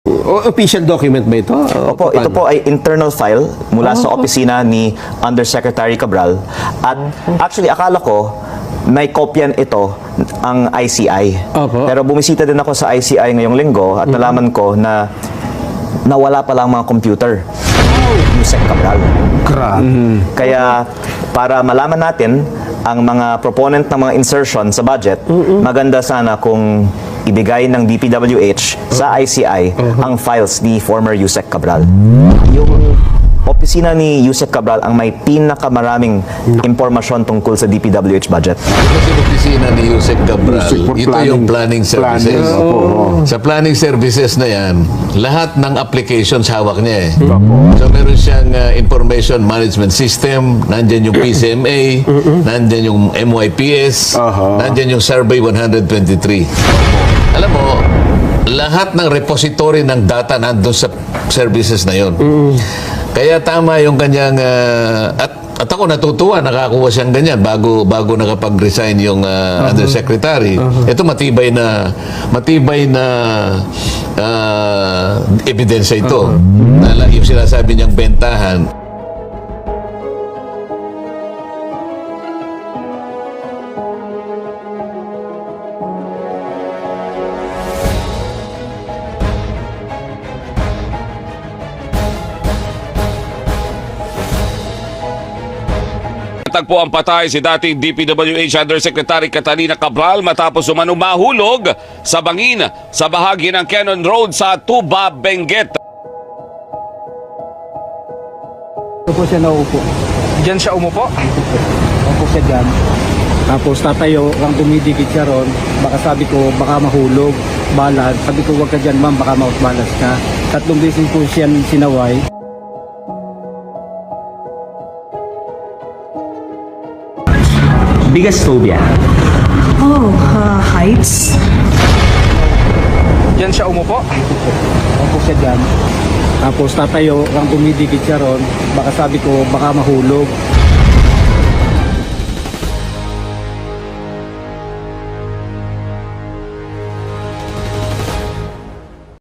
Official document ba ito? Opo, ito po ay internal file mula sa opisina ni Undersecretary Cabral. At actually, akala ko may kopyan ito ang ICI. Opo. Pero bumisita din ako sa ICI ngayong linggo at nalaman ko na nawala pala ang mga computer. Yusek Cabral. Kaya para malaman natin ang mga proponent ng mga insertion sa budget, maganda sana kung ibigay ng DPWH sa ICI ang files ni former Yusek Cabral. Yung opisina ni Yusek Cabral ang may pinakamaraming impormasyon tungkol sa DPWH budget. Kasi opisina ni Yusek Cabral, For ito yung planning services. Sa planning services na yan, lahat ng applications hawak niya eh. So meron siyang information management system, nandyan yung PCMA, nandyan yung MYPS, nandyan yung Survey 123. Alam mo, lahat ng repository ng data nandun sa services na yon. Kaya tama yung kanyang at ako natutuwa nakakuha siyang ganyan bago nakapag-resign yung undersecretary. Ito matibay na ebidensya ito. Yung sinasabi niyang bentahan. Tagpo ang patay si dating DPWH Undersecretary Catalina Cabral matapos umano mahulog sa bangin sa bahagi ng Cannon Road sa Tuba, Benguet. Ito po siya naupo. Diyan siya umupo? Naupo siya dyan. Tapos tatayo, kang dumidikit siya ron. Baka sabi ko, baka mahulog, balas. Sabi ko, wag ka dyan ma'am, baka mausbalas ka. 3 beses po siya sinaway. Biggest phobia? Heights. Diyan siya umupo? Naupo siya dyan. Tapos tatayo, kang dumidikit siya ron. Baka sabi ko, baka mahulog,